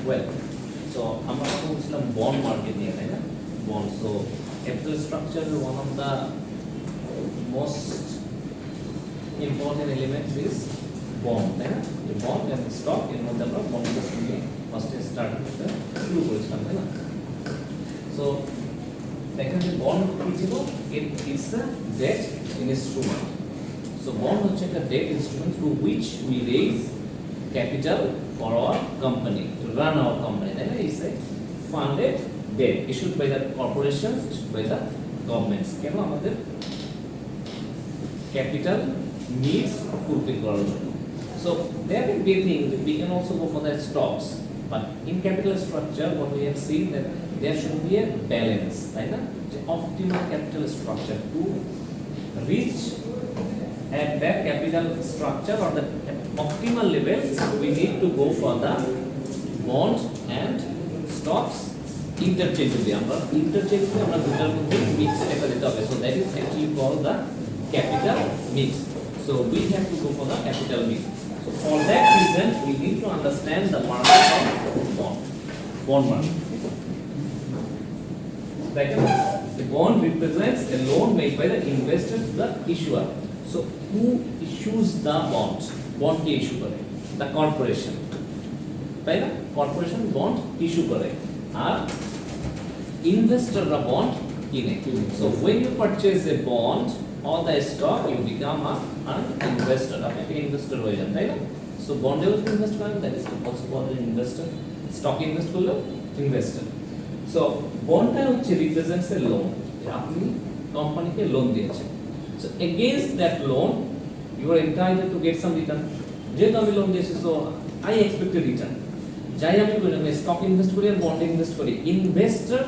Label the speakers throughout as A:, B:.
A: Well, so আমরা কথা বলছিলাম বন্ড মার্কেট নিয়ে, তাই না? Bond, so capital structure one of the most important elements is bond, তাই না? যে বন্ড এন্ড স্টক এর মধ্যে আমরা বন্ডের সঙ্গে ফার্স্টে স্টার্ট করতে শুরু করেছিলাম, তাই না? সো দেখেন যে বন্ড কি ছিল, it is a debt instrument. So bond হচ্ছে একটা debt instrument through which we raise capital for our company, to run our company. That is a funded debt issued by the corporations, issued by the governments. কেন আমাদের capital needs fulfill করার জন্য. So there can be things, we can also go for the stocks, but in capital structure what we have seen that there should be a balance, right? The optimal capital structure to reach at that capital structure or the optimal level, we need to go for the bond and stocks interchangeably. আমরা interchangeably আমরা দুটার মধ্যে mix রেখে দিতে হবে. So that is actually called the capital mix. So we have to go for the capital mix. So for that reason, we need to understand the market of bond market. The bond represents a loan made by the investor to the issuer. So who issues the bond? Bond K issue করে? The corporation, তাই না? Corporation bond issue করে আর ইনভেস্টররা bond কিনে। So when you purchase a bond or the stock, you become an investor. আপনি একটা investor হয়ে যান, তাই না? So বন্ডে ইনভেস্ট করেন, that is also called an investor. Stock invest করলেও ইনভেস্টর। So বন্ডটা হচ্ছে represents a loan, আপনি কোম্পানিকে লোন দিয়েছেন। So against that loan you are entitled to get some return. যেহেতু আমি লোন দিয়েছি, so I expect a return. যাই আমি করি, আমি স্টক ইনভেস্ট করি আর বন্ডে ইনভেস্ট করি, investor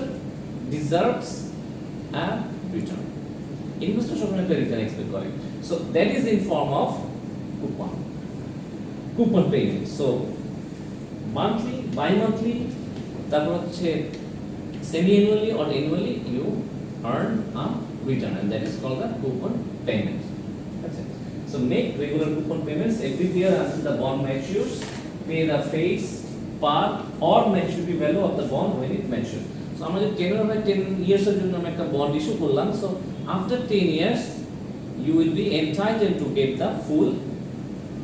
A: deserves a return. Investor সবসময় একটা রিটার্ন এক্সপেক্ট করে। So that is in form of coupon payment. So monthly, bi-monthly, তারপর হচ্ছে semi-annually or annually you earn a return, and that is called the coupon payment. That's it. So make regular coupon payments every year until the bond matures. Pay the face, par or maturity value of the bond when it matures. So আমাদের 10 years এর জন্য আমরা একটা bond issue করলাম। So after 10 years you will be entitled to get the full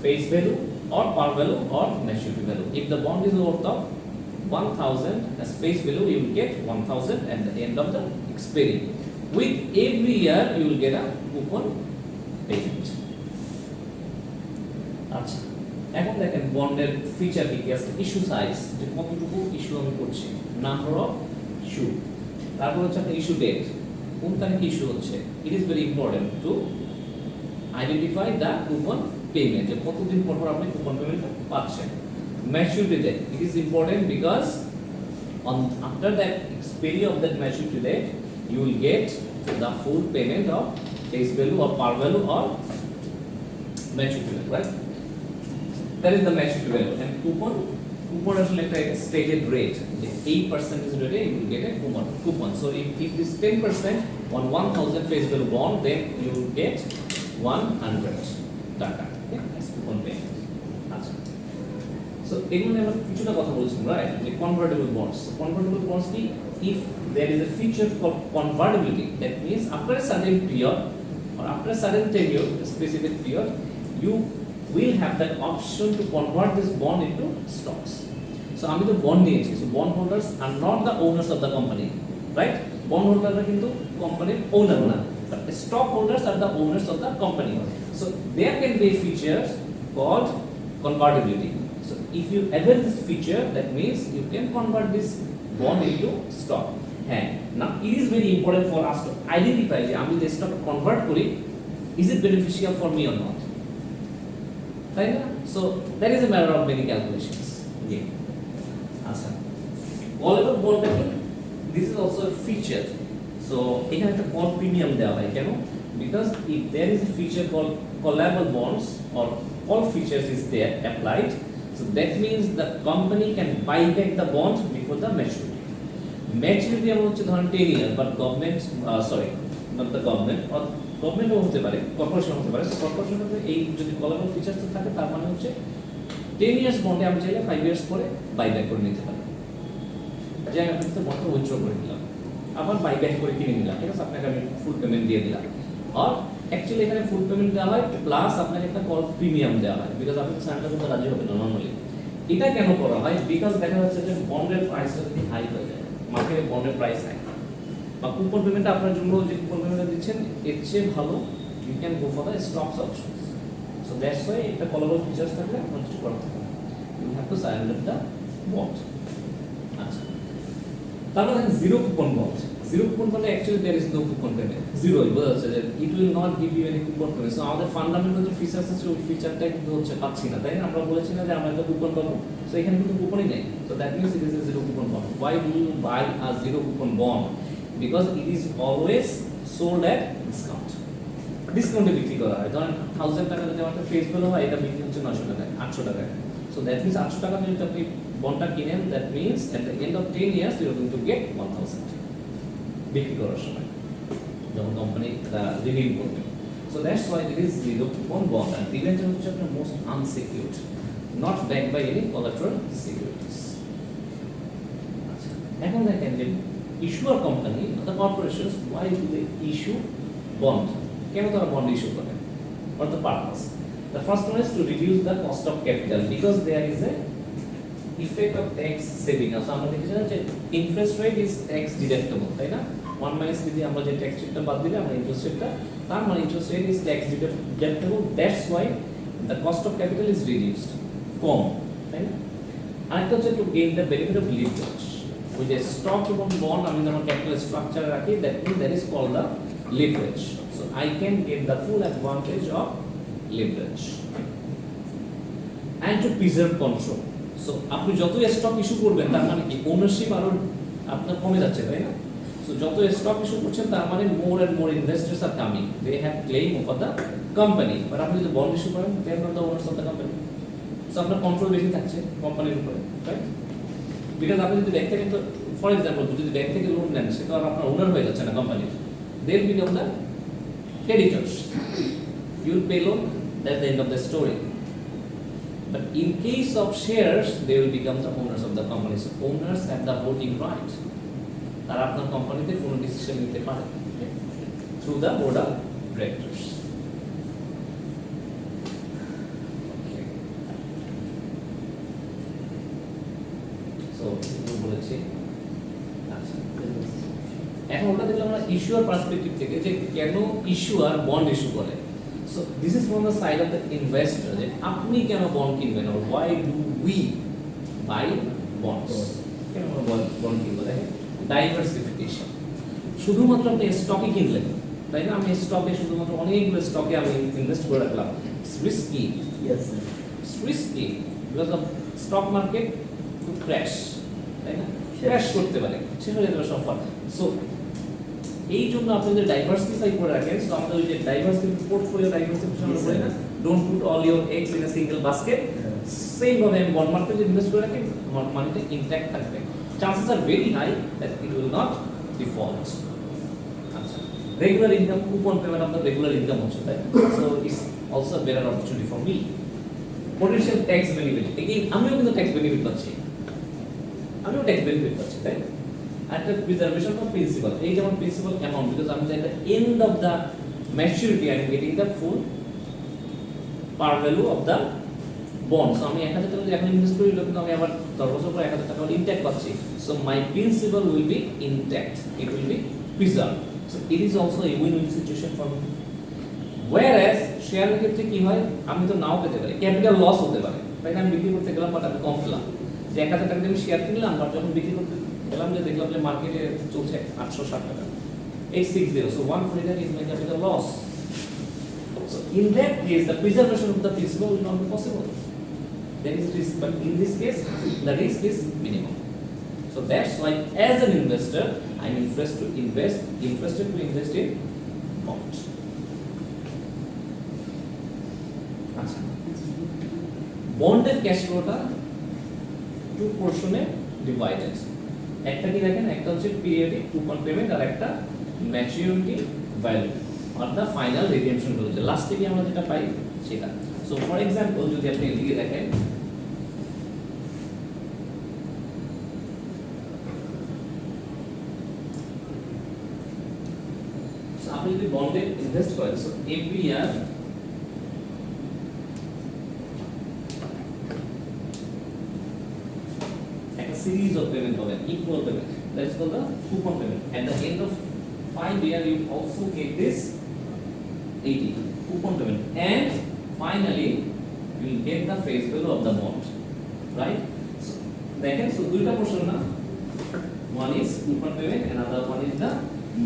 A: face value or par value or maturity value. If the bond is worth of 1000 as face value, you will get 1000 at the end of the expiry. With every year you will get a coupon payment. আচ্ছা, এখন দেখেন বন্ডের feature কি কি আছে। Issue size, যে কতটুকু issue আমি করছি, নাম্বার অফ ইস্যু, তারপর হচ্ছে আপনার ইস্যু ডেট, কোন তারিখে ইস্যু হচ্ছে। It is very important to identify the coupon payment, যে কতদিন পর পর আপনি কুপন পেমেন্টটা পাচ্ছেন। Maturity date, it is important because on after that expiry of that maturity date you will get the full payment of face value or par value or maturity value, right? That is the maturity value. And coupon is like a stated rate. The 8% rate you will get a coupon. So if it is 10% on 1000 face value bond, then you will get 100 taka. Okay, that's coupon payment. So এগুলো আমরা কিছুটা কথা বলছিলাম, right? যে convertible bonds. Convertible bonds কি? If there is a feature called convertibility, that means after a certain period or after a certain tenure, a specific period, you will have that option to convert this bond into stocks. So আমি তো bond নিয়েছি, so bond holders are not the owners of the company, right? Bond হোল্ডাররা কিন্তু কোম্পানির ওনার না, but stock holders are the owners of the company. So there can be a feature called convertibility. So if you avail this feature, that means you can convert this bond into stock. Now it is very important for us to identify যে আমি যে stock convert করি, is it beneficial for me or not? তাই না? So that is a matter of many calculations. Okay. আচ্ছা, callable bond কি? This is also a feature. So এখানে একটা call premium দেওয়া হয় কেন? Because if there is a feature called callable bonds or call features is there applied, so that means the company can buy back the bond before the maturity. Maturity আমার হচ্ছে ধরেন 10 years, but government, not the government, or government হতে পারে, corporation হতে পারে। Corporation হতে এই যদি কলাবল ফিচারস থাকে, তার মানে হচ্ছে 10 ইয়ার্স বন্ডে আমি চাইলে 5 ইয়ার্স পরে বাইব্যাক করে নিতে পারি, যে আমি আপনার বন্ডটা উইথড্র করে দিলাম, আবার বাইব্যাক করে কিনে নিলাম, ঠিক আছে, আপনাকে আমি ফুল পেমেন্ট দিয়ে দিলাম। আর অ্যাকচুয়ালি এখানে ফুল পেমেন্ট দেওয়া হয় প্লাস আপনাকে একটা কল প্রিমিয়াম দেওয়া হয়, বিকজ আপনি সারেন্ডার করতে রাজি হবেন না নরমালি। এটা কেন করা হয়? বিকজ দেখা যাচ্ছে যে বন্ডের প্রাইসটা যদি হাই হয়ে যায়, মার্কেটে বন্ডের প্রাইস হাই, বা কুপন পেমেন্টটা আপনার জন্য যে কুপন পেমেন্টটা দিচ্ছেন এর চেয়ে ভালো, you can go for the stocks options. So that's why একটা কলেবল ফিচার্স থাকলে আপনার কিছু করার থাকে না, you have to surrender the bond. আচ্ছা, তারপর দেখেন zero coupon bond. Zero coupon বন্ডে actually there is no coupon payment, zero বোঝা যাচ্ছে যে it will not give you any coupon payment. So আমাদের ফান্ডামেন্টাল যে ফিচার্স আছে ওই ফিচারটা কিন্তু হচ্ছে পাচ্ছি না, তাই না? আমরা বলেছি না যে আমরা একটা কুপন পাবো, সো এখানে কিন্তু কুপনই নেই। So that means it is a zero coupon bond. Why do you buy a zero coupon bond? Because it is always sold at discount, ডিসকাউন্টে বিক্রি করা হয়। ধরেন 1000 টাকা যদি আমার ফেস ভ্যালু হয়, এটা বিক্রি হচ্ছে 900 টাকায়, 800 টাকায়। সো দ্যাট মিন্স 800 টাকা যদি আপনি বন্ডটা কিনেন, that means at the end of 10 years you are going to get 1000 বিক্রি করার সময়, যখন কোম্পানি রিনিউ করবে। So that's why it is zero coupon bond. আর ডিবেঞ্চার হচ্ছে আপনার most unsecured, not backed by any collateral securities. আচ্ছা, এখন দেখেন যে issuer company, the corporations, why do they issue bond? কেন তারা বন্ড ইস্যু করে? For the purpose. The first one is two reduce the cost of capital, because there is a effect of tax saving. So আমরা দেখেছিলাম যে interest rate is tax deductible, তাই না? 1 minus যদি আমরা যে ট্যাক্স রেটটা বাদ দিলে আমরা ইন্টারেস্ট রেটটা, তার মানে interest rate is tax deductible, that's why the cost of capital is reduced, কম, তাই না? আরেকটা হচ্ছে to gain the benefit of leverage. ওই যে স্টক এবং বন্ড আমি যখন ক্যাপিটাল স্ট্রাকচারে রাখি, that means that is called the leverage. So I can get the full advantage of leverage. And to preserve control. So আপনি যত স্টক ইস্যু করবেন তার মানে কি ওনারশিপ আরো আপনার কমে যাচ্ছে, তাই না? সো যত স্টক ইস্যু করছেন তার মানে more and more investors are coming, they have claim over the company. But আপনি যদি বন্ড ইস্যু করেন, they are not the owners of the company. So আপনার কন্ট্রোল বেশি থাকছে কোম্পানির উপরে, রাইট? বিকজ আপনি যদি ব্যাংক থেকে, ফর এক্সাম্পল যদি ব্যাংক থেকে লোন নেন, সেটা আর আপনার ওনার হয়ে যাচ্ছে না কোম্পানির, they'll become the creditors. You'll pay loan, that's the end of the story. But in case of shares, they will become the owners of the company. So owners have the voting right. তারা আপনার কোম্পানিতে কোনো decision নিতে পারে through the board of directors. Okay. So বলেছি, আচ্ছা, এখন ওটা দেখলাম আমরা ইস্যুয়ার পার্সপেক্টিভ থেকে যে কেন ইস্যুয়ার বন্ড ইস্যু করে। So this is from the side of the investor, যে আপনি কেন বন্ড কিনবেন, আর why do we buy bonds? কেন আমরা বন্ড কিনবো? দেখেন, ডাইভার্সিফিকেশন। শুধুমাত্র আপনি স্টকে কিনলেন, তাই না? আমি স্টকে শুধুমাত্র অনেকগুলো স্টকে আমি ইনভেস্ট করে রাখলাম, risky, risky, because of stock market to crash, তাই না? ক্র্যাশ করতে পারে, সেটা সব। সো এই জন্য আপনি যদি ডাইভার্সিফাই করে রাখেন, সো আমাদের ওই যে ডাইভার্সিফাই পোর্টফোলিও ডাইভার্সিফিকেশন আমরা বলি না, don't put all your eggs in a single basket. Same ভাবে আমি বন্ড মার্কেটে ইনভেস্ট করে রাখি, আমার মানিটা ইনট্যাক্ট থাকবে, chances are very high that it will not default. আচ্ছা, রেগুলার ইনকাম, কুপন পেমেন্ট আপনার রেগুলার ইনকাম হচ্ছে, তাই? So it's also a better opportunity for me. Potential tax benefit, again আমিও কিন্তু ট্যাক্স বেনিফিট পাচ্ছি, আমিও ট্যাক্স বেনিফিট পাচ্ছি, তাই? একটা প্রিজার্ভেশন অফ প্রিন্সিপাল, এই যেমন প্রিন্সিপাল অ্যামাউন্ট, বিকজ আমি চাই the end of the maturity I am getting the full par value of the bond. So আমি 1000 টাকা যদি এখন ইনভেস্ট করি, কিন্তু আমি আবার 10 বছর পর 1000 টাকা ইনট্যাক্ট পাচ্ছি। So my principal will be intact, it will be preserve. So it is also a win win situation for me. Whereas শেয়ারের ক্ষেত্রে কি হয়, আমি তো নাও পেতে পারি, ক্যাপিটাল লস হতে পারে, তাই না? আমি বিক্রি করতে গেলাম বাট আমি কম পেলাম, যে 1000 টাকা দিয়ে আমি শেয়ার কিনলাম, বাট যখন বিক্রি করতে গেলাম যে দেখলাম যে মার্কেটে চলছে 860 টাকা, 860, so 140 is my capital loss. So in that case the preservation of the principal will not be possible, there is risk, but in this case the risk is minimum. So that's why as an investor I am interested to invest in bonds. আচ্ছা, বন্ডের cash ফ্লোটা two পোরশনে divided. একটা কি দেখেন, একটা হচ্ছে periodic coupon payment, আর একটা maturity value are the final redemption value, লাস্টে কি আমরা যেটা পাই সেটা। সো ফর এক্সাম্পল যদি আপনি এদিকে দেখেন, বন্ডে ইনভেস্ট করেন, সো এভরি ইয়ার একটা সিরিজ অফ পেমেন্ট পাবেন, equal payment, that is called the coupon payment. At the end of 5 years you also get this 80 coupon payment, and finally you will get the face value of the bond, right? So দেখেন, so দুইটা portion না, one is coupon payment and other one is the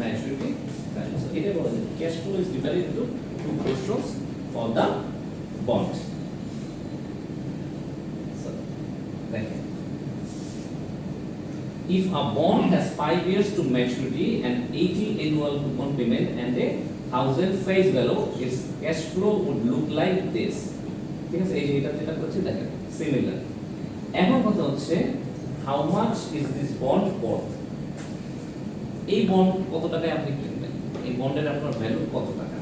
A: maturity value. So এটা বলা যায় cash flow is divided into two portions for the bond. So দেখেন, if a bond has 5 years to maturity and 80 annual coupon payment and a 1000 face value, its cash flow would look like this. ঠিক আছে, এই যে এটা যেটা করছি দেখেন similar. এখন কথা হচ্ছে how much is this bond worth? এই বন্ড কত টাকায় আপনি কিনবেন, এই বন্ডের আপনার ভ্যালু কত টাকা?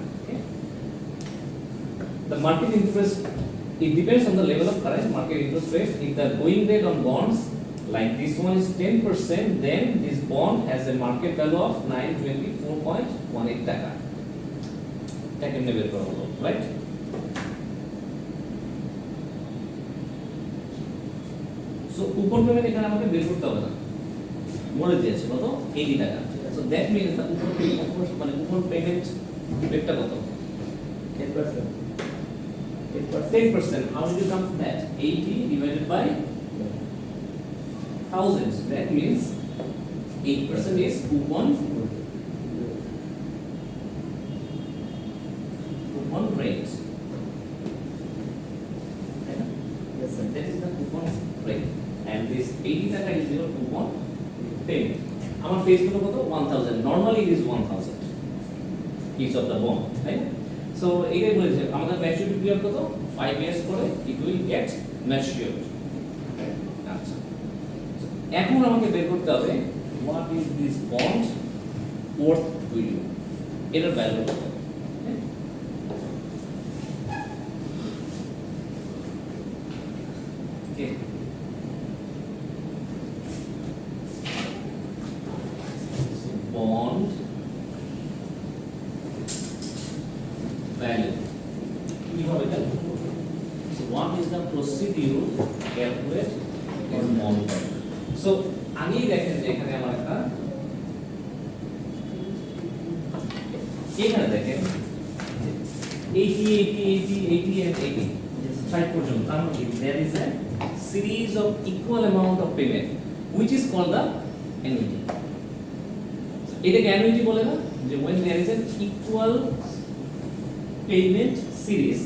A: The market interest, it depends on the level of current market interest rate. If the going rate on bonds like this one is 10%, then this bond has a market value of 924.18 taka. Take a never problem, right? So coupon payment এখানে আমাকে বের করতে হবে না, বলে দিয়েছে কত, 80 টাকা। So that means the coupon payment রেটটা কত? 10%. 10%. How did you come to that? 80 divided by thousands. That means 8% is coupon rate.
B: Yes, sir.
A: That is the coupon rate. And this 80 taka is your coupon payment. Our face value কত? 1000. Normally it is 1000 each of the bond, right? So এটাই বলেছে আমাদের maturity period কত? 5 years পরে it will get matured. আচ্ছা, এখন আমাকে বের করতে হবে what is this bond worth to you, এটার ভ্যালু কত? Okay. So bond value. কিভাবে calculate? So what is the procedure to calculate this bond value? So আগেই দেখেন যে এখানে আমার একটা এখানে দেখেন 80 and 80 5 পর্যন্ত, তার মানে there is a series of equal amount of payment which is called the annuity. So এটাকে annuity বলে না, যে when there is an equal payment series,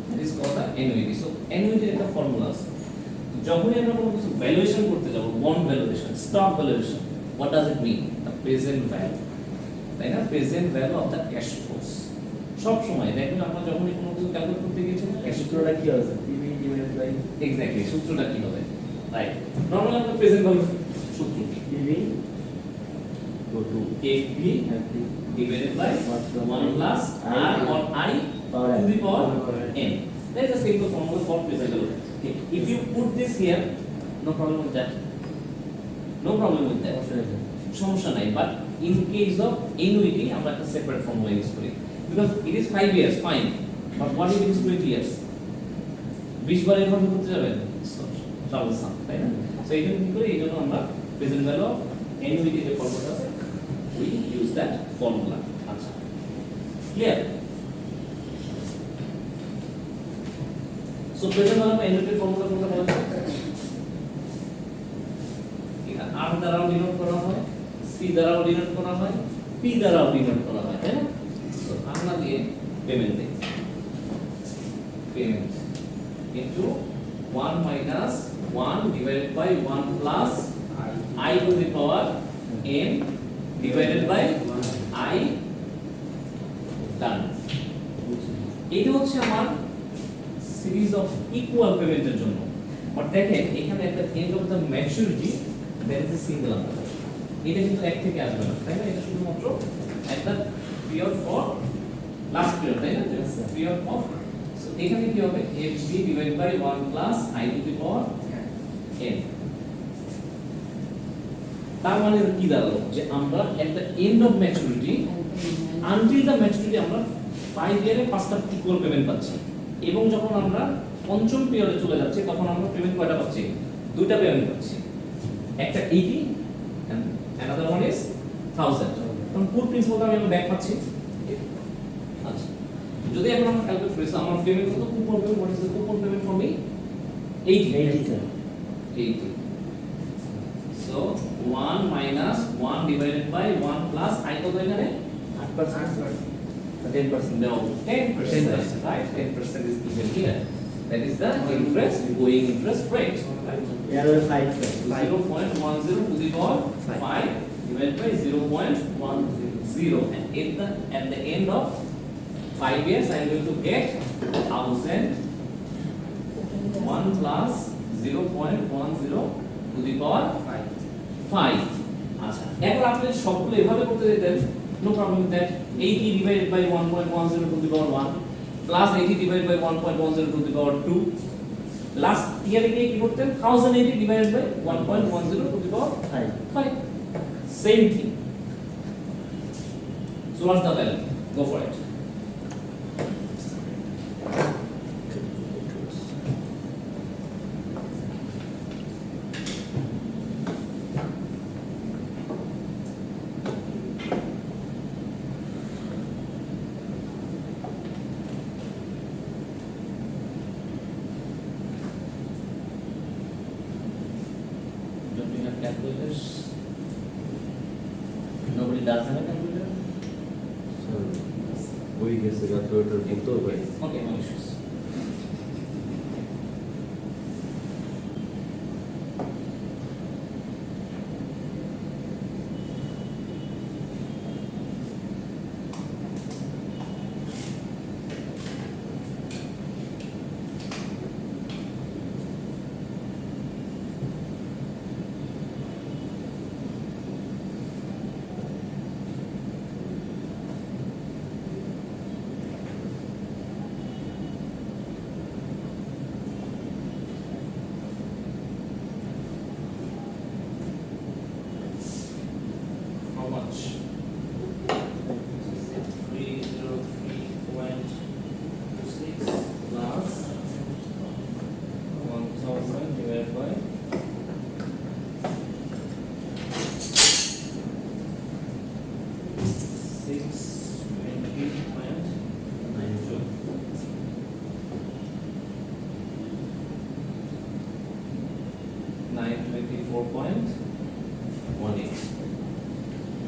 A: that is called the annuity. So annuity এর একটা formula আছে, যখনই আমরা কোনো কিছু ভ্যালুয়েশন করতে যাব, bond valuation, stock valuation, what does it mean? The present value, তাই না? Present value of the cash flows. সব সময় দেখুন আমরা যখনই কোনো কিছু ক্যালকুলেট করতে গেছি, ক্যাশ
B: সূত্রটা কি হবে sir? PB divided by
A: exactly সূত্রটা কি হবে, রাইট? নরমালি আমরা প্রেজেন্ট ভ্যালু সূত্র কি,
B: PB go to
A: FB
B: FD
A: divided by 1 plus r or I
B: power
A: to the power
B: n.
A: n. That is a simple formula for present value. Okay. If you put this here, no problem with that. No problem with that. সমস্যা নাই, but in case of annuity আমরা একটা separate formula use করি, because it is 5 years fine, but what if it is 20 years? 20 বার এরকম করতে যাবেন, troublesome, তাই না? So এই জন্য কি করি, এই জন্য আমরা present value of annuity যে ফর্মুলা আছে, we use that formula. আচ্ছা, clear? So present value of annuity formula কোনটা বলা যায়? এটা r দ্বারাও ডিনোট করা হয়, c দ্বারাও ডিনোট করা হয়, p দ্বারাও ডিনোট করা হয়, তাই না? So আমরা দিয়ে পেমেন্ট দেই, payment into 1 minus 1 divided by 1 plus I to the power n divided by I done. এটা হচ্ছে আমার সিরিজ অফ ইকুয়াল পেমেন্টের জন্য। বাট দেখেন এখানে একটা end of the maturity, that is a single number, এটা কিন্তু এক থেকে আসবে না, তাই না? এটা শুধুমাত্র একটা পিরিয়ড ফর লাস্ট পিরিয়ড, তাই না? পিরিয়ড অফ, সো এখানে কি হবে, fb divide by 1 plus I to the power n। তার মানে কি দাঁড়ালো, যে আমরা at the end of maturity until the maturity আমরা 5 ইয়ারে 5টা ইকুয়াল পেমেন্ট পাচ্ছি এবং যখন আমরা পঞ্চম পিরিয়ডে চলে যাচ্ছি তখন আমরা পেমেন্ট কয়টা পাচ্ছি? দুইটা পেমেন্ট পাচ্ছি, একটা 80 and another one is 1000। তখন পুট প্রিন্সিপালটা আমি ব্যাক পাচ্ছি। আচ্ছা, যদি এখন আমরা ক্যালকুলেট করি আমার পেমেন্ট কত? Coupon payment, what is the coupon payment for me? 80। So 1 minus 1 divided by 1 plus I কত এখানে?
B: 8%. 10%.
A: No, 10%, right? 10% is given here. That is the interest, going interest rate. Right?
B: Yeah, 5, sir.
A: 0.10 to the power 5 divided by 0.10, and at the end of 5 years I am going to get 1000 1 plus 0.10 to the power 5. আচ্ছা, এখন আপনি সবগুলো এভাবে করতে দিতেন, no problem with that. 80 divided by 1.10 to the power 1 plus 80 divided by 1.10 to the power 2. Last ইয়ারে গিয়ে কি করতেন? 1080 divided by 1.10 to the power 5. Same thing. So what's the value? Go for it. Don't you have calculators? Nobody does have a calculator?
B: वही कैसे calculator बोलते हो भाई?
A: Okay, no issues. How much? 303.26 plus 1000 divided by 620.92. 924.18.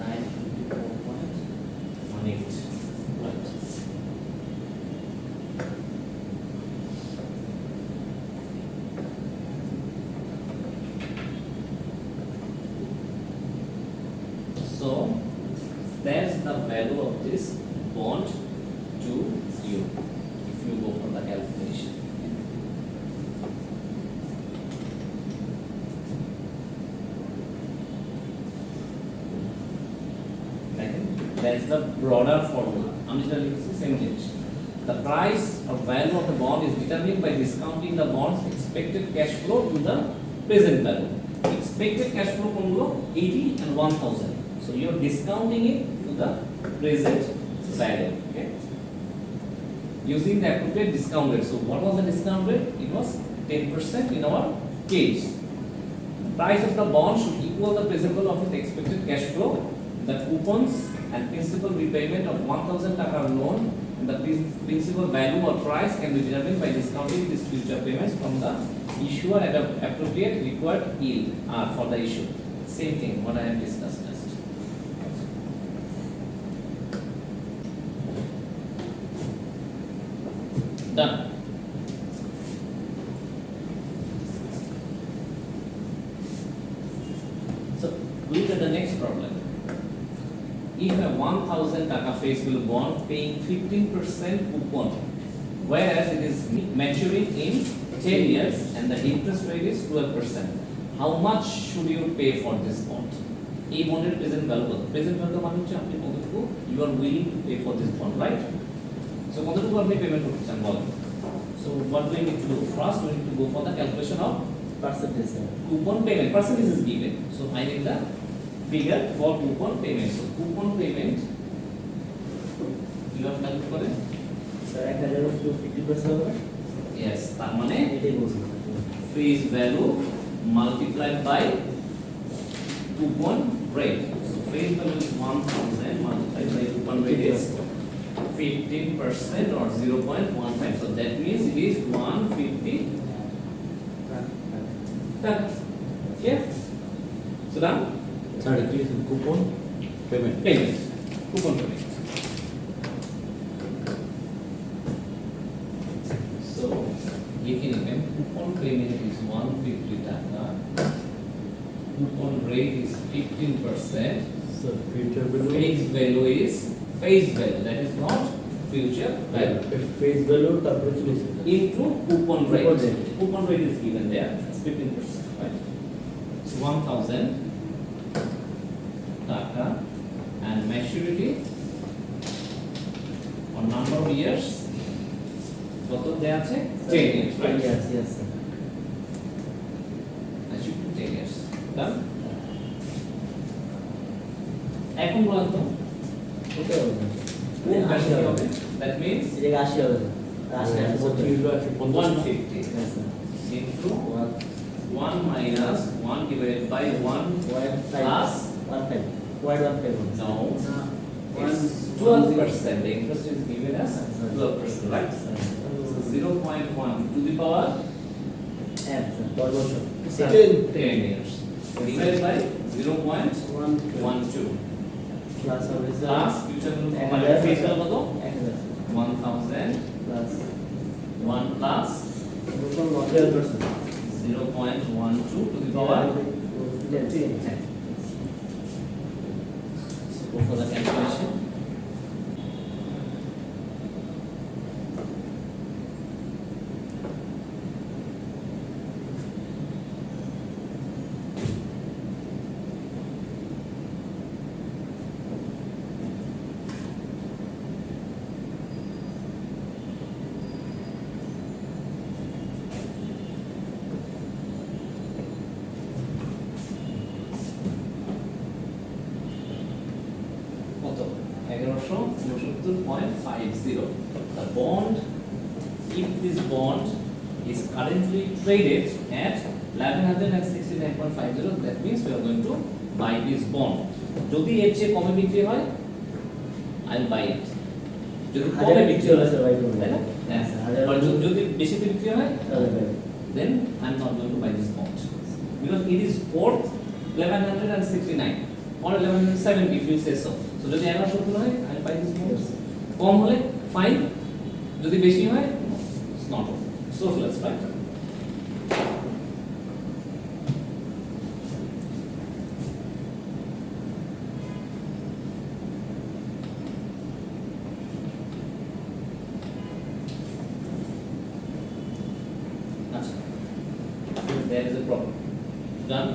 A: 924.18. Right. So that's the value of this bond to you if you go for the calculation. That's the broader formula. আমি যেটা লিখেছি same জিনিস. The price or value of the bond is determined by discounting the bond's expected cash flow to the present value. Expected cash flow কোনগুলো? 80 and 1000. So you're discounting it to the present value. Okay. Using the appropriate discount rate. So what was the discount rate? It was 10% in our case. The price of the bond should equal the present value of its expected cash flow. The coupons and principal repayment of 1000 taka loan and the principal value or price can be determined by discounting these future payments from the issuer at an appropriate required yield for the issue. Same thing what I have discussed just. Done. So look at the next problem. If a 1000 taka face value bond paying 15% coupon, whereas it is maturing in 10 years and the interest rate is 12%, how much should you pay for this bond? এই বন্ডের present value কত? Present value মানে হচ্ছে আপনি কতটুকু you are willing to pay for this bond, right? So কতটুকু আপনি payment করতে চান বলেন? So what do you need to do? First we need to go for the calculation of
B: Percentage, sir.
A: coupon payment. Percentage is given. So I need the figure for coupon payment. So coupon payment কিভাবে calculate করে?
B: Sir 1000 two 50% হবে।
A: Yes, তার মানে
B: এটাই বলছি।
A: face value multiplied by coupon rate. So face value is 1000 multiplied by coupon rate is 15% or 0.15. So that means it is 150 taka. Yeah. So now
B: sir কি coupon payment
A: payment, coupon payment. So লিখে নেবেন coupon payment is 150 taka. Coupon rate is 15%.
B: Sir future value
A: Face value that is not future value
B: face value তারপরে কি লিখছেন
A: into coupon rate.
B: Coupon rate.
A: Coupon rate is given there. It's 15%, right? It's 1000 taka and maturity or number of years. কত দেয়া আছে? 10 years, right?
B: Yes, yes, sir.
A: Maturity 10 years. Done? এখন বলেন তো
B: ওকে হবে
A: কোন ভ্যালু হবে? That means
B: এটা 80 হবে
A: 150
B: হ্যাঁ sir
A: into 1 minus 1 divided by 1 plus
B: 15 0.15
A: no it's 12%. The interest is given as 12%, right? So 0.1 to the power
B: হ্যাঁ স্যার 10 বছর
A: 10 years divided by 0.12
B: প্লাস হবে
A: plus future value face value কত? 1000
B: plus
A: 1 plus
B: 12%
A: 0.12 to the power. So go for the calculation. কত 1169.50. The bond, if this bond is currently traded at 1169.50, that means we are going to buy this bond. যদি এর চেয়ে কমে বিক্রি হয় I will buy it. যদি কমে বিক্রি হয় তাই না? হ্যাঁ, আর যদি বেশি বিক্রি হয় then I am not going to buy this bond because it is worth 1169 or 1170 if you say so. So যদি 1170 হয় I will buy this bond. কম হলে fine, যদি বেশি হয় it's not. So let's buy. আচ্ছা, there is a problem. Done?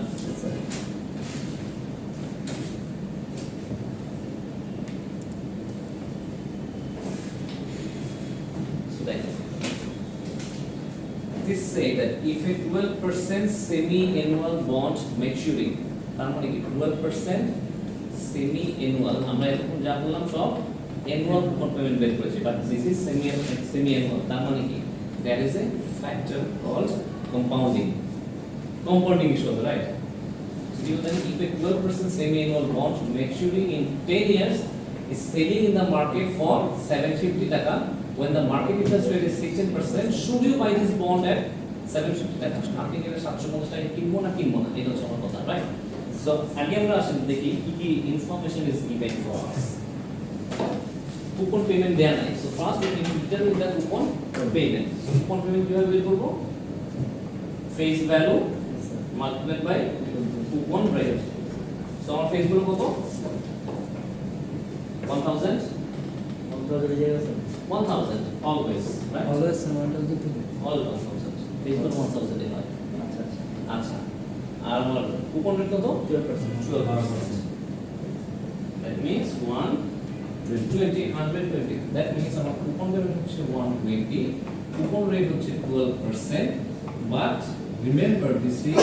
A: So that this say that if a 12% semi-annual bond maturing, তার মানে কি 12% semi-annual, আমরা এখন যা বললাম সব annual coupon payment বের করেছি, but this is semi-annual, তার মানে কি there is a factor called compounding issue, right? So you think if a 12% semi-annual bond maturing in 10 years is selling in the market for 750 taka, when the market interest rate is 16%, should you buy this bond at 750 taka? আপনি কি 750 টাকা কিনবো না এটা হচ্ছে আমার কথা, right? So আগে আমরা আসলে দেখি কি information is given for us. Coupon payment দেয়া নাই, so first we need to determine the coupon payment. So coupon payment কিভাবে বের করব? Face value multiplied by coupon rate. So our face value কত? 1000 1000 always, right?
B: Always
A: All 1000 face value 1000 এ হয়। আচ্ছা, আর আমার coupon rate কত? 12%. That means 120. That means আমার coupon rate হচ্ছে 120, coupon rate হচ্ছে 12%, but remember this is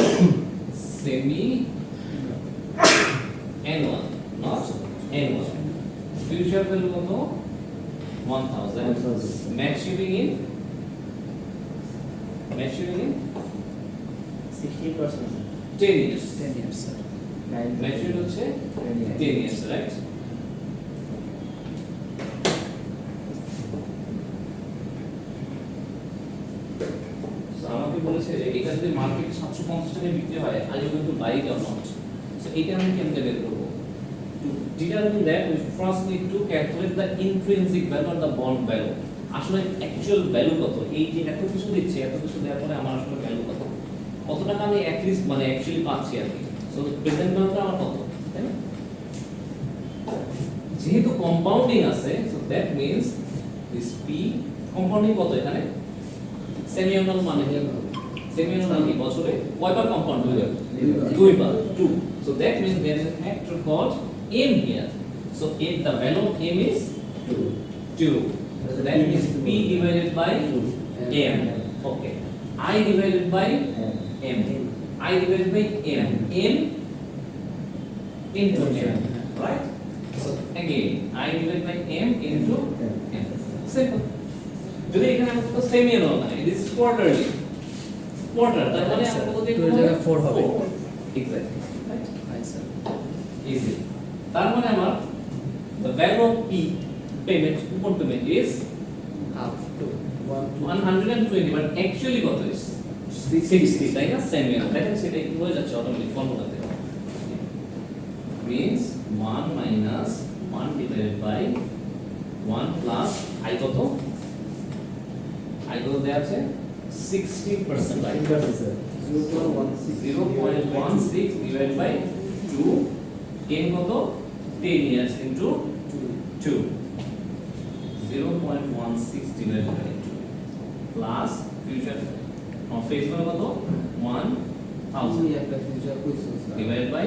A: semi-annual, not annual. Future value কত? 1000 maturing in
B: 16%.
A: 10 years
C: 10 years, sir.
A: maturity হচ্ছে 10 years right so আমাকে বলেছে যে এটা যদি মার্কেটে 750 টাকায় বিক্রি হয় are you going to buy it or not so এটা আমি কেমনে বের করব to determine that we first need to calculate the intrinsic value or the bond value আসলে অ্যাকচুয়াল ভ্যালু কত এই যে এত কিছু দিচ্ছে এত কিছু দেওয়ার পরে আমার আসলে ভ্যালু কত টাকা আমি অ্যাট লিস্ট মানে অ্যাকচুয়ালি পাচ্ছি আর কি সো প্রেজেন্ট ভ্যালুটা আমার কত তাই না যেহেতু কম্পাউন্ডিং আছে so that means this P compounding কত এখানে সেমি অ্যানুয়াল মানে সেমি অ্যানুয়াল কি বছরে কয়বার কম্পাউন্ড হয়ে যাবে দুইবার 2 so that means there is a factor called m here so if the value of m is 2 so that means p divided by m okay I divided by m I divided by m m into m right so again I divided by m into m simple যদি এখানে আমরা তো semi annual না it is quarterly quarter তার মানে আমরা কত দেখব
C: 2 এর জায়গায় 4 হবে
A: exactly right
C: Right, sir.
A: easy তার মানে আমার the value of p payment coupon payment is
C: Half to
A: 120 but actually কত is 60 তাই না সেমি অ্যানুয়াল দেখেন সেটা কি হয়ে যাচ্ছে automatic ফর্মুলাতে means 1 minus 1 divided by 1 plus I কত I কত দেয়া আছে 60% right 0.16 divided by 2 n কত 10 years into 2 0.16 divided by 2 plus future face value কত 1000 divided by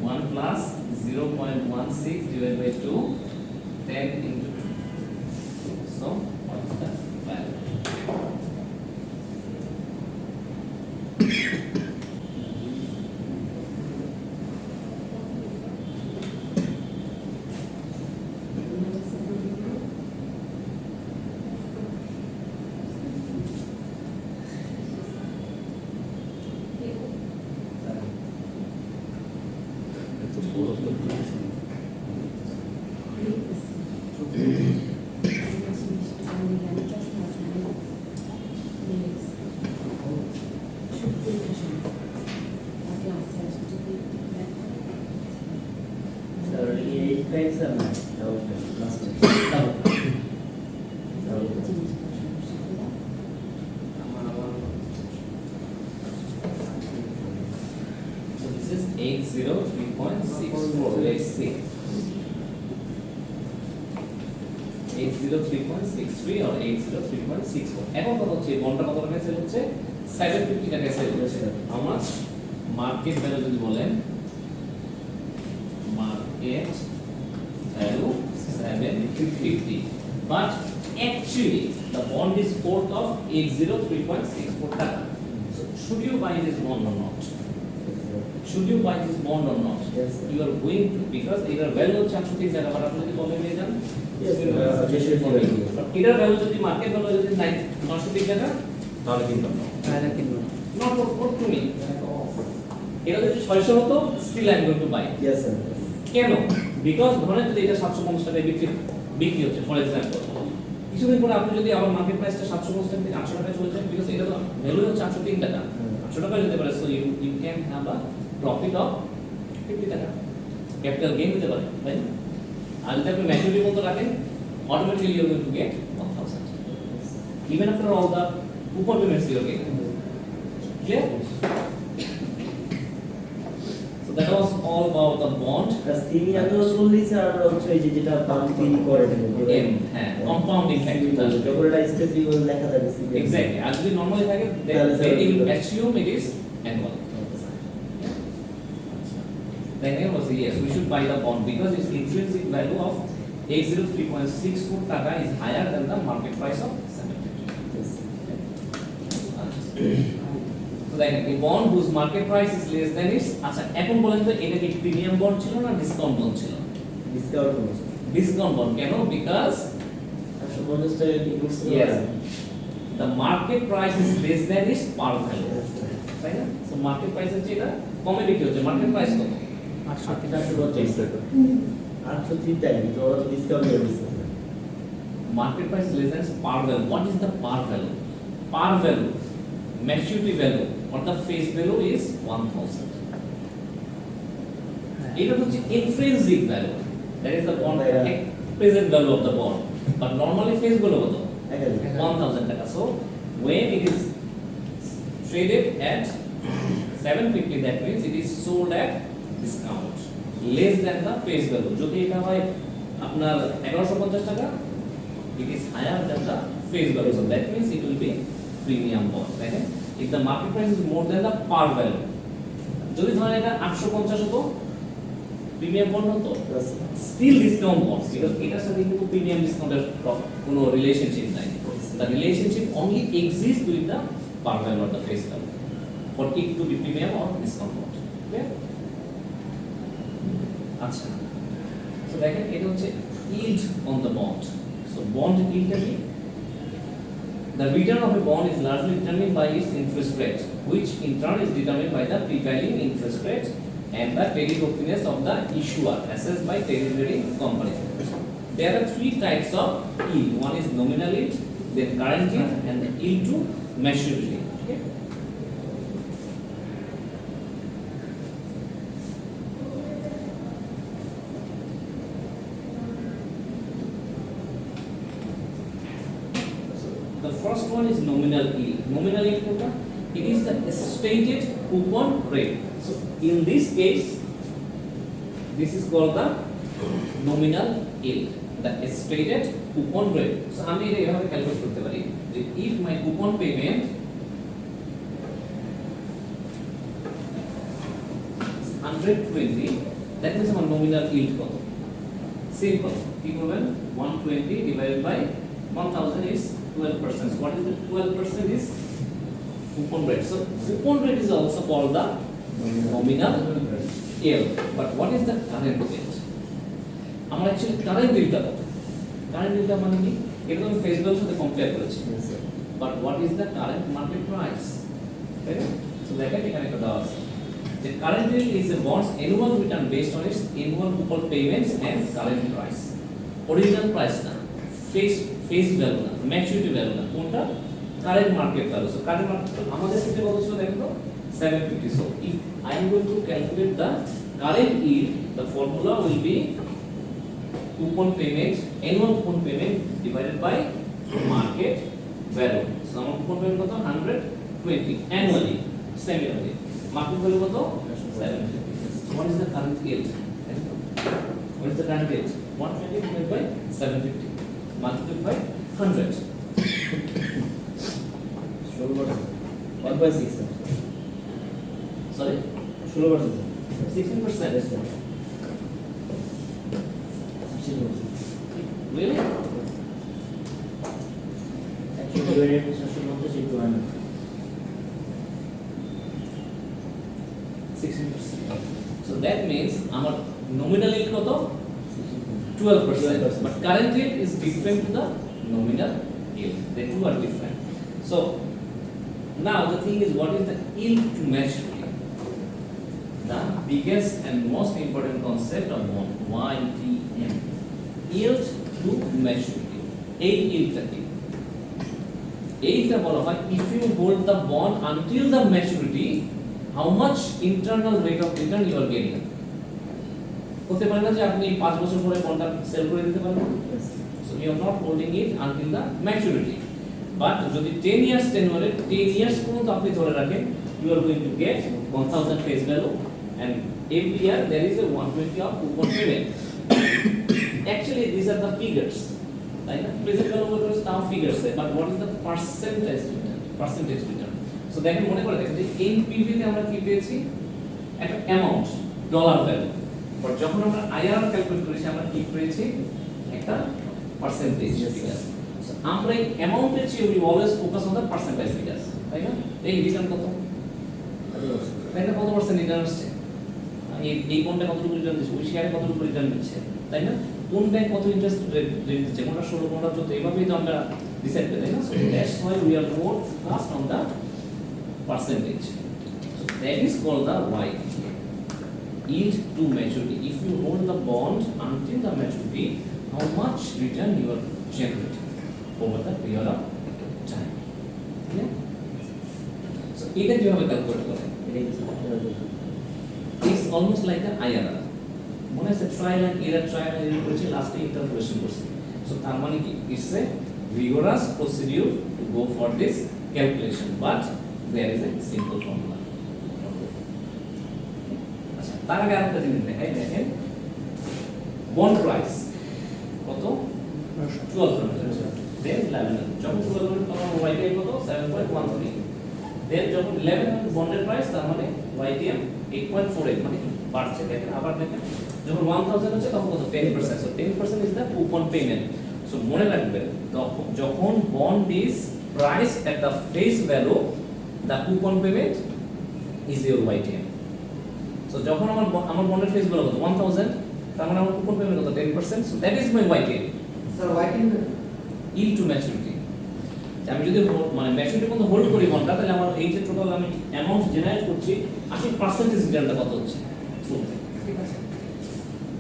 A: 1 plus 0.16 divided by 2 10 into 2 so what's the value So this is 803.64. Let's see. 803.63 or 803.64. এখন কত হচ্ছে বন্ডটা কত টাকায় সেল হচ্ছে 750 টাকায় সেল হচ্ছে আমার মার্কেট ভ্যালু যদি বলেন market value 750 but actually the bond is worth of 803.64 টাকা so should you buy this bond or not should you buy this bond or not
B: Yes, sir.
A: you are going to because এটার value হচ্ছে 803 টাকা but আপনি যদি কমে নিয়ে যান এটার ভ্যালু যদি মার্কেট ভ্যালু যদি 903 টাকা তাহলে কিন্তু
C: তাহলে কিনবো
A: not for to me এটা যদি 600 হতো still I am going to buy
B: Yes, sir.
A: কেন বিকজ ধরেন যদি এটা 750 টাকায় বিক্রি হচ্ছে ফর এক্সাম্পল কিছুদিন পরে আপনি যদি আবার মার্কেট প্রাইসটা 750 টাকা থেকে 800 টাকায় চলে যায় বিকজ এটা তো ভ্যালু হচ্ছে 803 টাকা 800 টাকা যেতে পারে so you can have a profit of 50 টাকা ক্যাপিটাল গেইন হতে পারে তাই না আর যদি আপনি ম্যাচুরিটি মতো রাখেন automatically you are going to get 1000 even after all the coupon payments you are getting clear so that was all about the bond
B: senior বললি স্যার আমরা হচ্ছে এই যে যেটা পাম্পিং করে
A: m হ্যাঁ কম্পাউন্ডিং ফ্যাক্টর
B: যখন এটা স্টেবল লেখা থাকে
A: exactly আর যদি নরমালি থাকে
B: তাহলে
A: then you will
B: sir,
A: assume it is annual then here was yes we should buy the bond because its intrinsic value of 803.64 taka is higher than the market price of 750 so then a bond whose market price is less than its আচ্ছা এখন বলেন তো এটা কি premium bond ছিল না discount bond ছিল
B: discount
A: discount bond কেন বিকজ
B: 850 টাকা কি করছে?
A: Yes. The market price is less than its par value. তাই না? So market price এর যেটা কমে বিক্রি হচ্ছে, market price কত?
B: 850 টাকা। 803 টাকা, তো ওরা তো ডিসকাউন্ট দিয়ে দিচ্ছে।
A: Market price is less than its par value. What is the par value? Par value, maturity value or the face value is 1000. এটা হচ্ছে intrinsic value. That is the bond present value of the bond. But normally face value কত? 1000 টাকা. So when it is traded at 750, that means it is sold at discount less than the face value. যদি এটা হয় আপনার 1150 টাকা, it is higher than the face value. So that means it will be premium bond. দেখেন, if the market price is more than the par value, যদি ধরেন এটা 850 হতো, প্রিমিয়াম বন্ড হতো, স্টিল ডিসকাউন্ট বন্ড, বিকজ এটার সাথে কিন্তু premium ডিসকাউন্টের কোনো রিলেশনশিপ নাই। The relationship only exists with the par value or the face value for it to be premium or discount bond. Okay? আচ্ছা, so দেখেন এটা হচ্ছে yield on the bond. So bond yield কি? The return of a bond is largely determined by its interest rate, which in turn is determined by the prevailing interest rate and the creditworthiness of the issuer assessed by credit rating companies. There are three types of yield. One is nominal yield, then current yield, and the yield to maturity. Okay? The first one is nominal yield. Nominal yield কোনটা? It is the stated coupon rate. So in this case, this is called the nominal yield, the stated coupon rate. So আমি এটা এভাবে calculate করতে পারি যে if my coupon payment is 120, that means আমার nominal yield কত? Simple. কি করবেন? 120 divided by 1000 is 12%. So what is the 12% is coupon rate. So coupon rate is also called the nominal yield. But what is the current yield? আমার actually current yield কত? Current yield মানে কি? এটা তো আমি face ভ্যালুর সাথে compare করেছি। But what is the current market price? তাই না? So দেখেন এখানে একটা দেওয়া আছে। The current yield is a bond's annual return based on its annual coupon payments and current price. Original price না, face value না, maturity value না, কোনটা? Current market value. So current market আমাদের ক্ষেত্রে কত ছিল দেখো তো? 750. So if I am going to calculate the current yield, the formula will be coupon payment, annual coupon payment divided by market value. So আমার coupon payment কত? 120 annually, semi-annually. Market value কত? 750. So what is the current yield? What is the current yield? 120 divided by 750 multiplied by 100.
B: 1/6.
A: Sorry?
B: 16%.
A: 16%.
B: Yes, sir. 16%.
A: Really?
B: Actually, divided by 16% into 100.
A: 16%. So that means our nominal yield কত? 12%. But current yield is different to the nominal yield. The two are different. So now the thing is, what is the yield to maturity? The biggest and most important concept of bond, YTM. Yield to maturity. এই yieldটা কি? এইটা বলা হয় if you hold the bond until the maturity, how much internal rate of return you are getting. হতে পারে না যে আপনি 5 বছর পরে বন্ডটা সেল করে দিতে পারবেন। So you are not holding it until the maturity. But যদি 10 years tenure 10 years পর্যন্ত আপনি ধরে রাখেন, you are going to get 1000 face value and every year there is a 120 of coupon payment. Actually these are the figures. তাই না? Present value বলতে তাও figures, but what is the percentage return? Percentage return. So দেখেন, মনে করে দেখেন যে NPV তে আমরা কি পেয়েছি? একটা অ্যামাউন্ট, ডলার ভ্যালু। বাট যখন আমরা IRR ক্যালকুলেট করেছি আমরা কি পেয়েছি? একটা পার্সেন্টেজ ফিগার। সো আমরা এই অ্যামাউন্টের চেয়ে we always focus on the percentage figures, তাই না? এই রিটার্ন কত? তাই না? কত পার্সেন্ট রিটার্ন আসছে? এই কোনটা কতটুকু রিটার্ন দিচ্ছে? ওই শেয়ারে কতটুকু রিটার্ন দিচ্ছে, তাই না? কোন ব্যাংক কত ইন্টারেস্ট রেট দিচ্ছে, কোনটা 16 কোনটা 14, এইভাবেই তো আমরা ডিসাইড করি, তাই না? So that's why we are more focused on the percentage. So that is called the YTA, yield to maturity. If you hold the bond until the maturity, how much return you are generating over the period of time. Yeah? So এটা কিভাবে calculate করে? It's almost like the IRR. মনে আছে trial and error করেছি, লাস্টে interpolation করছি। So তার মানে কি, it's a rigorous procedure to go for this calculation, but there is a simple formula. আচ্ছা, তার আগে আরেকটা জিনিস দেখাই, দেখেন বন্ড প্রাইস কত 1200, দেন 11, যখন 1200 তখন YTM কত 7.13, দেন যখন 11 বন্ডের প্রাইস, তার মানে YTM 8.48, মানে বাড়ছে। দেখেন আবার দেখেন যখন 1000 হচ্ছে তখন কত 10%, so 10% is the coupon payment. So মনে রাখবেন, যখন bond is priced at the face value, the coupon payment is your YTM। So যখন আমার বন্ডের ফেস ভ্যালু কত 1000, তার মানে আমার কুপন পেমেন্ট কত 10%, so that is my YTM।
D: Sir waiting
A: yield to maturity, আমি যদি মানে ম্যাচুরিটি পর্যন্ত হোল্ড করি বন্ডটা, তাহলে আমার এই যে টোটাল আমি অ্যামাউন্ট জেনারেট করছি, আসলে পার্সেন্টেজ রিটার্নটা কত হচ্ছে, ঠিক আছে?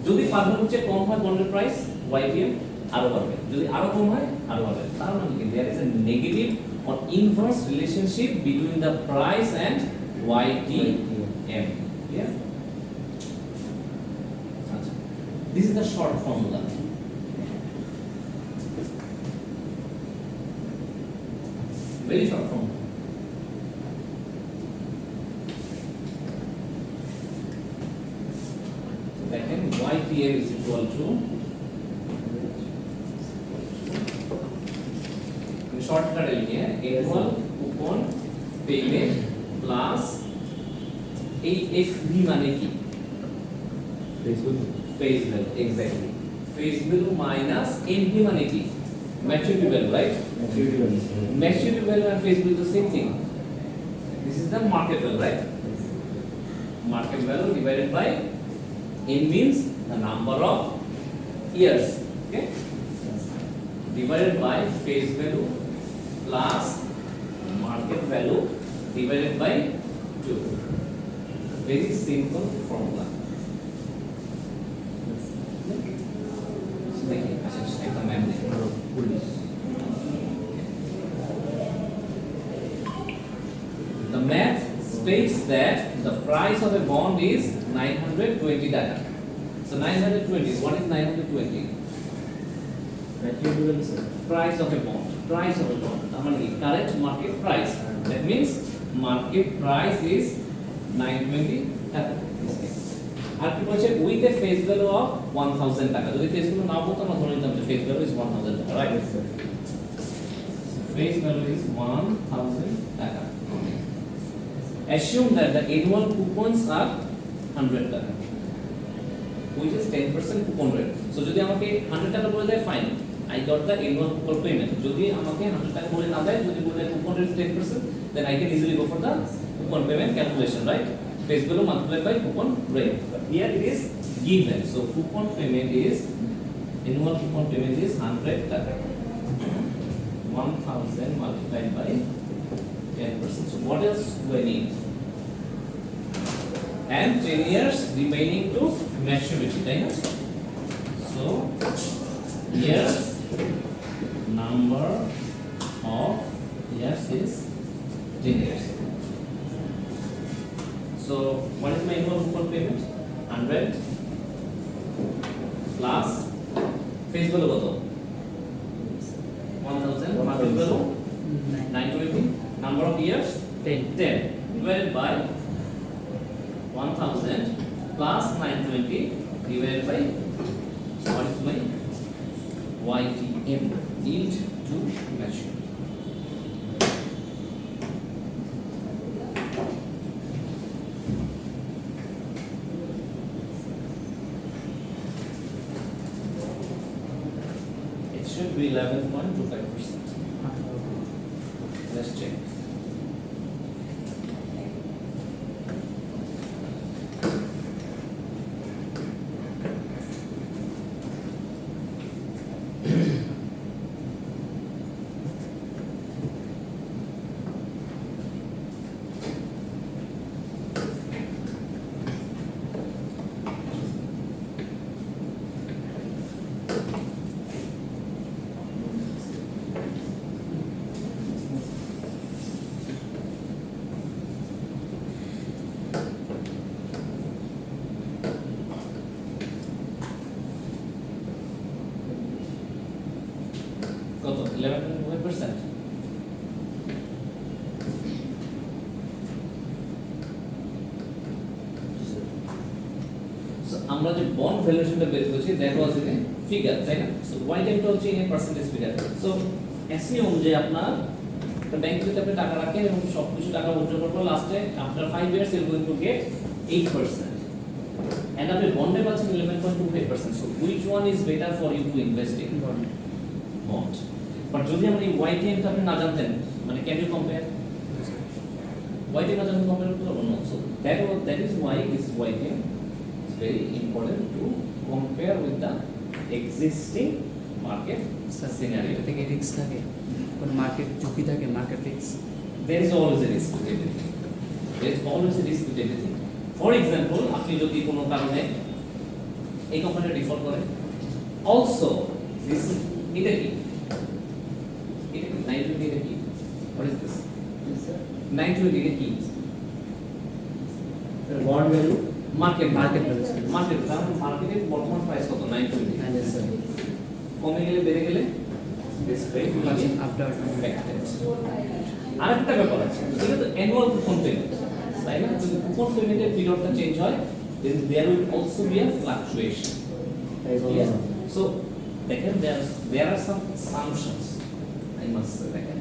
A: যদি পার্সেন্টেজ চেয়ে কম হয় বন্ডের প্রাইস, YTM আরো বাড়বে, যদি আরো কম হয় আরো বাড়বে। তার মানে কি, there is a negative or inverse relationship between the price and YTM। Clear? আচ্ছা, this is the short formula. Very short form. So দেখেন YTM is equal to, shortcut লিখে annual coupon payment plus এই FV মানে কি, face value, exactly, face value minus NV মানে কি, maturity value, right? Maturity value and face value is the same thing. This is the market value, right? Market value divided by N means the number of years, okay? Divided by face value plus market value divided by 2. Very simple formula. The math states that the price of a bond is 920 taka. So 920, what is 920? Price of a bond. Price of a bond. Current market price. That means market price is 920 taka. আর কি বলছে, with a face value of 1000 টাকা। যদি face value না বলতো না, ধরে নিতাম যে face value is 1000 টাকা, right? So face value is 1000 টাকা। Assume that the annual coupons are 100 টাকা, which is 10% coupon rate. So যদি আমাকে 100 টাকা বলে দেয়, fine, I got the annual coupon payment. যদি আমাকে 100 টাকা বলে না দেয়, যদি বলে coupon rate is 10%, then I can easily go for the coupon payment calculation, right? Face value multiplied by coupon rate. But here it is given. So coupon payment is, annual coupon payment is 100 taka. 1000 multiplied by 10%. So what else do I need? And 10 years remaining to maturity, right? So years, number of years is 10 years. So what is my annual coupon payment? 100 plus face value কত? 1000, market value 920, number of years 10 divided by 1000 plus 920 divided by, what is my YTM, yield to maturity. Should be 11.25%. Let's check. 11.5%. So আমরা যে bond ভ্যালুয়েশনটা বের করেছি that was in a figure, তাই না? So Y টাইমটা হচ্ছে in a percentage figure. So assume যে আপনার ব্যাংকে যদি আপনি টাকা রাখেন এবং সব কিছু টাকা উইথড্র করবো লাস্টে after 5 years you going to get 8%, and আপনি বন্ডে পাচ্ছেন 11.25%. সো which one is better for you to invest in? Bond. But যদি আমরা এই ওয়াই টাইমটা আপনি না জানতেন, মানে can you compare Y time না জানতে কম্পেয়ার করতে পারবো না? So that is why this Y time is very important to compare with the existing market scenario.
C: এটা থেকে রিস্ক থাকে, কোন মার্কেট ঝুঁকি থাকে, market risk.
A: There is always a risk with everything. There is always a risk with everything. For example, আপনি যদি কোনো কারণে এই কোম্পানিটা ডিফল্ট করে, also this এটা কি 920 এটা কি, what is this 920 এটা কি?
B: Bond value
A: market
C: Market value.
A: Market কারণ মার্কেটের বর্তমান প্রাইস কত 920, কমে গেলে বেড়ে গেলে this rate will be
C: after
A: affected. আরেকটা ব্যাপার আছে, সেটা তো অ্যানুয়াল কুপন পেমেন্ট, তাই না? যদি কুপন পেমেন্টের পিরিয়ডটা চেঞ্জ হয় then there will also be a fluctuation. Yes. So দেখেন there are some assumptions I must say. দেখেন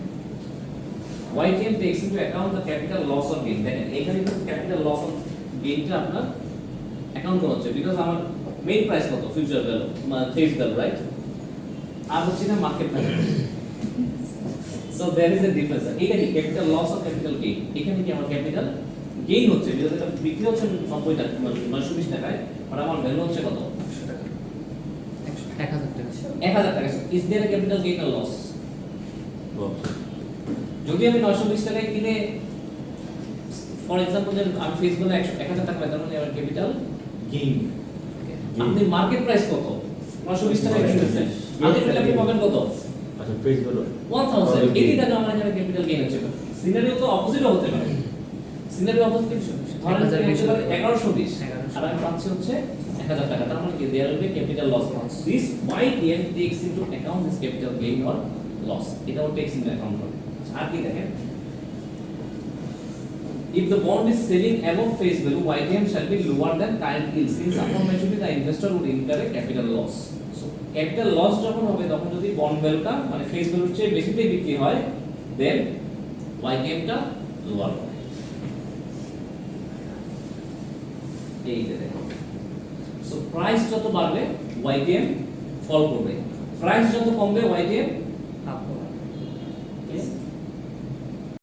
A: YTM takes into account the capital loss or gain. দেখেন এখানে কিন্তু capital loss or gainটা আপনার অ্যাকাউন্ট করা হচ্ছে বিকজ আমার মেইন প্রাইস কত future value face value, right? আর হচ্ছে না market value. So there is a difference. এখানে ক্যাপিটাল লস আর ক্যাপিটাল গেইন, এখানে কি আমার ক্যাপিটাল গেইন হচ্ছে বিকজ এটা বিক্রি হচ্ছে 90 টাকা 920 টাকায়, আর আমার ভ্যালু হচ্ছে কত
C: 100 টাকা 1000 টাকা
A: 1000 টাকা। Is there a capital gain or loss? যদি আমি 920 টাকায় কিনে ফর एग्जांपल যে আমি ফেসবুকে 1000 টাকা বেতন নিয়ে আমার ক্যাপিটাল গেইন। আপনি মার্কেট প্রাইস কত 920 টাকায় কিনেছেন, আলটিমেটলি আপনি পাবেন কত?
B: আচ্ছা ফেস ভ্যালু
A: 1000। 80 টাকা আমার এখানে ক্যাপিটাল গেইন হচ্ছে। সিনারিও তো অপোজিটও হতে পারে। সিনারিও অপোজিট ধরেন যে হচ্ছে 1120 আর আমি পাচ্ছি হচ্ছে 1000 টাকা, তার মানে কি there will be capital loss. This YTM takes into account this capital gain or loss, এটাও টেকস ইনটু অ্যাকাউন্ট করে। আর কি দেখেন, if the bond is selling above face value, YTM shall be lower than current yield, since upon maturity the investor would incur a capital loss. So capital loss যখন হবে তখন যদি bond ভ্যালুটা মানে ফেস ভ্যালুর চেয়ে বেশিতে বিক্রি হয় then YTM টা লোয়ার হবে। এই যে দেখো, সো প্রাইস যত বাড়বে YTM ফল করবে, প্রাইস যত কমবে YTM